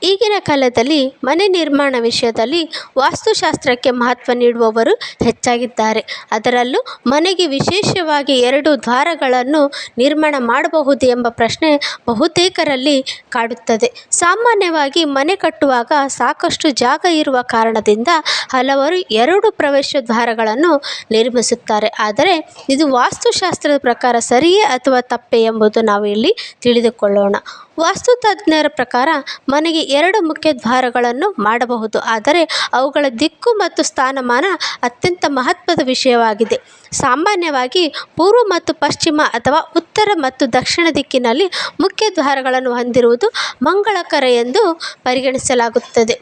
ಈಗಿನ ಕಾಲದಲ್ಲಿ ಮನೆ ನಿರ್ಮಾಣ ವಿಷಯದಲ್ಲಿ ವಾಸ್ತುಶಾಸ್ತ್ರಕ್ಕೆ ಮಹತ್ವ ನೀಡುವವರು ಹೆಚ್ಚಾಗಿದ್ದಾರೆ. ಅದರಲ್ಲೂ ಮನೆಗೆ ವಿಶೇಷವಾಗಿ 2 ದ್ವಾರಗಳನ್ನು ನಿರ್ಮಾಣ ಮಾಡಬಹುದು ಎಂಬ ಪ್ರಶ್ನೆ ಬಹುತೇಕರಲ್ಲಿ ಕಾಡುತ್ತದೆ. ಸಾಮಾನ್ಯವಾಗಿ ಮನೆ ಕಟ್ಟುವಾಗ ಸಾಕಷ್ಟು ಜಾಗ ಇರುವ ಕಾರಣದಿಂದ ಹಲವರು 2 ಪ್ರವೇಶ ದ್ವಾರಗಳನ್ನು ನಿರ್ಮಿಸುತ್ತಾರೆ. ಆದರೆ ಇದು ವಾಸ್ತುಶಾಸ್ತ್ರದ ಪ್ರಕಾರ ಸರಿಯೇ ಅಥವಾ ತಪ್ಪೇ ಎಂಬುದು ನಾವು ಇಲ್ಲಿ ತಿಳಿದುಕೊಳ್ಳೋಣ. ವಾಸ್ತುತಜ್ಞರ ಪ್ರಕಾರ ಮನೆಗೆ 2 ಮುಖ್ಯ ದ್ವಾರಗಳನ್ನು ಮಾಡಬಹುದು, ಆದರೆ ಅವುಗಳ ದಿಕ್ಕು ಮತ್ತು ಸ್ಥಾನಮಾನ ಅತ್ಯಂತ ಮಹತ್ವದ ವಿಷಯವಾಗಿದೆ. ಸಾಮಾನ್ಯವಾಗಿ ಪೂರ್ವ ಮತ್ತು ಪಶ್ಚಿಮ ಅಥವಾ ಉತ್ತರ ಮತ್ತು ದಕ್ಷಿಣ ದಿಕ್ಕಿನಲ್ಲಿ ಮುಖ್ಯ ದ್ವಾರಗಳನ್ನು ಹೊಂದಿರುವುದು ಮಂಗಳಕರ ಎಂದು ಪರಿಗಣಿಸಲಾಗುತ್ತದೆ.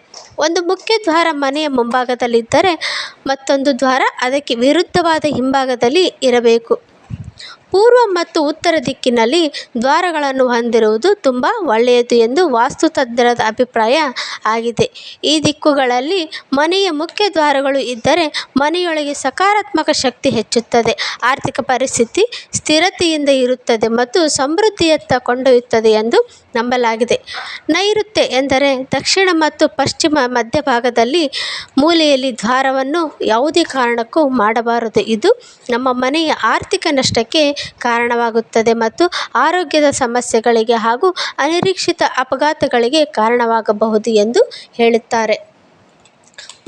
ಒಂದು ಮುಖ್ಯ ದ್ವಾರ ಮನೆಯ ಮುಂಭಾಗದಲ್ಲಿದ್ದರೆ ಮತ್ತೊಂದು ದ್ವಾರ ಅದಕ್ಕೆ ವಿರುದ್ಧವಾದ ಹಿಂಭಾಗದಲ್ಲಿ ಇರಬೇಕು. ಪೂರ್ವ ಮತ್ತು ಉತ್ತರ ದಿಕ್ಕಿನಲ್ಲಿ ದ್ವಾರಗಳನ್ನು ಹೊಂದಿರುವುದು ತುಂಬ ಒಳ್ಳೆಯದು ಎಂದು ವಾಸ್ತುತಜ್ಞರ ಅಭಿಪ್ರಾಯ ಆಗಿದೆ. ಈ ದಿಕ್ಕುಗಳಲ್ಲಿ ಮನೆಯ ಮುಖ್ಯ ದ್ವಾರಗಳು ಇದ್ದರೆ ಮನೆಯೊಳಗೆ ಸಕಾರಾತ್ಮಕ ಶಕ್ತಿ ಹೆಚ್ಚುತ್ತದೆ, ಆರ್ಥಿಕ ಪರಿಸ್ಥಿತಿ ಸ್ಥಿರತೆಯಿಂದ ಇರುತ್ತದೆ ಮತ್ತು ಸಮೃದ್ಧಿಯತ್ತ ಕೊಂಡೊಯ್ಯುತ್ತದೆ ಎಂದು ನಂಬಲಾಗಿದೆ. ನೈಋತ್ಯ ಎಂದರೆ ದಕ್ಷಿಣ ಮತ್ತು ಪಶ್ಚಿಮ ಮಧ್ಯಭಾಗದಲ್ಲಿ ಮೂಲೆಯಲ್ಲಿ ದ್ವಾರವನ್ನು ಯಾವುದೇ ಕಾರಣಕ್ಕೂ ಮಾಡಬಾರದು. ಇದು ನಮ್ಮ ಮನೆಯ ಆರ್ಥಿಕ ನಷ್ಟಕ್ಕೆ ಕಾರಣವಾಗುತ್ತದೆ ಮತ್ತು ಆರೋಗ್ಯದ ಸಮಸ್ಯೆಗಳಿಗೆ ಹಾಗೂ ಅನಿರೀಕ್ಷಿತ ಅಪಘಾತಗಳಿಗೆ ಕಾರಣವಾಗಬಹುದು ಎಂದು ಹೇಳುತ್ತಾರೆ.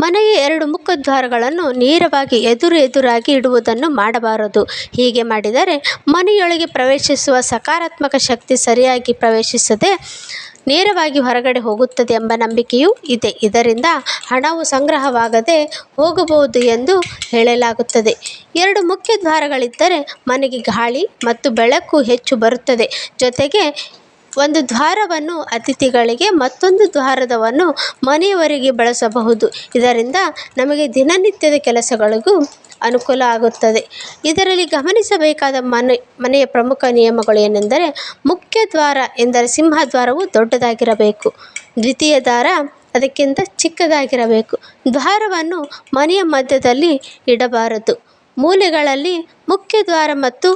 ಮನೆಯ 2 ಮುಖ್ಯ ದ್ವಾರಗಳನ್ನು ನೇರವಾಗಿ ಎದುರಾಗಿ ಇಡುವುದನ್ನು ಮಾಡಬಾರದು. ಹೀಗೆ ಮಾಡಿದರೆ ಮನೆಯೊಳಗೆ ಪ್ರವೇಶಿಸುವ ಸಕಾರಾತ್ಮಕ ಶಕ್ತಿ ಸರಿಯಾಗಿ ಪ್ರವೇಶಿಸದೆ ನೇರವಾಗಿ ಹೊರಗಡೆ ಹೋಗುತ್ತದೆ ಎಂಬ ನಂಬಿಕೆಯೂ ಇದೆ. ಇದರಿಂದ ಹಣವು ಸಂಗ್ರಹವಾಗದೆ ಹೋಗಬಹುದು ಎಂದು ಹೇಳಲಾಗುತ್ತದೆ. 2 ಮುಖ್ಯ ದ್ವಾರಗಳಿದ್ದರೆ ಮನೆಗೆ ಗಾಳಿ ಮತ್ತು ಬೆಳಕು ಹೆಚ್ಚು ಬರುತ್ತದೆ. ಜೊತೆಗೆ ಒಂದು ದ್ವಾರವನ್ನು ಅತಿಥಿಗಳಿಗೆ ಮತ್ತೊಂದು ದ್ವಾರವನ್ನು ಮನೆಯವರಿಗೆ ಬಳಸಬಹುದು. ಇದರಿಂದ ನಮಗೆ ದಿನನಿತ್ಯದ ಕೆಲಸಗಳಿಗೂ ಅನುಕೂಲ ಆಗುತ್ತದೆ. ಇದರಲ್ಲಿ ಗಮನಿಸಬೇಕಾದ ಮನೆಯ ಪ್ರಮುಖ ನಿಯಮಗಳು ಏನೆಂದರೆ, ಮುಖ್ಯ ದ್ವಾರ ಎಂದರೆ ಸಿಂಹದ್ವಾರವು ದೊಡ್ಡದಾಗಿರಬೇಕು, ದ್ವಿತೀಯ ದ್ವಾರ ಅದಕ್ಕಿಂತ ಚಿಕ್ಕದಾಗಿರಬೇಕು. ದ್ವಾರವನ್ನು ಮನೆಯ ಮಧ್ಯದಲ್ಲಿ ಇಡಬಾರದು. ಮೂಲೆಗಳಲ್ಲಿ ಮುಖ್ಯ ದ್ವಾರ ಮತ್ತು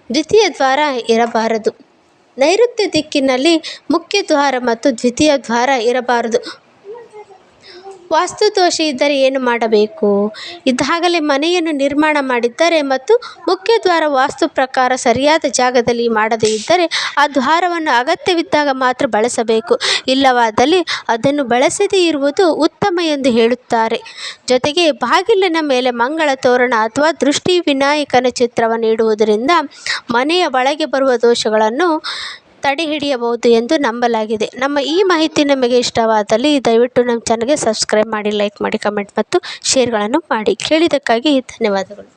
ದ್ವಿತೀಯ ದ್ವಾರ ಇರಬಾರದು. ನೈಋತ್ಯ ದಿಕ್ಕಿನಲ್ಲಿ ಮುಖ್ಯ ದ್ವಾರ ಮತ್ತು ದ್ವಿತೀಯ ದ್ವಾರ ಇರಬಾರದು. ವಾಸ್ತುದೋಷ ಇದ್ದರೆ ಏನು ಮಾಡಬೇಕು? ಇದಾಗಲೇ ಮನೆಯನ್ನು ನಿರ್ಮಾಣ ಮಾಡಿದ್ದರೆ ಮತ್ತು ಮುಖ್ಯ ದ್ವಾರ ವಾಸ್ತು ಪ್ರಕಾರ ಸರಿಯಾದ ಜಾಗದಲ್ಲಿ ಮಾಡದೇ ಇದ್ದರೆ ಆ ದ್ವಾರವನ್ನು ಅಗತ್ಯವಿದ್ದಾಗ ಮಾತ್ರ ಬಳಸಬೇಕು. ಇಲ್ಲವಾದಲ್ಲಿ ಅದನ್ನು ಬಳಸದೇ ಇರುವುದು ಉತ್ತಮ ಎಂದು ಹೇಳುತ್ತಾರೆ. ಜೊತೆಗೆ ಬಾಗಿಲಿನ ಮೇಲೆ ಮಂಗಳ ತೋರಣ ಅಥವಾ ದೃಷ್ಟಿ ವಿನಾಯಕನ ಚಿತ್ರವನ್ನು ಇಡುವುದರಿಂದ ಮನೆಯ ಒಳಗೆ ಬರುವ ದೋಷಗಳನ್ನು ತಡೆಹಿಡಿಯಬಹುದು ಎಂದು ನಂಬಲಾಗಿದೆ. ನಮ್ಮ ಈ ಮಾಹಿತಿ ನಿಮಗೆ ಇಷ್ಟವಾದಲ್ಲಿ ದಯವಿಟ್ಟು ನಮ್ಮ ಚಾನಲ್ಗೆ ಸಬ್ಸ್ಕ್ರೈಬ್ ಮಾಡಿ, ಲೈಕ್ ಮಾಡಿ, ಕಮೆಂಟ್ ಮತ್ತು ಶೇರ್ಗಳನ್ನು ಮಾಡಿ. ಕೇಳಿದ್ದಕ್ಕಾಗಿ ಧನ್ಯವಾದಗಳು.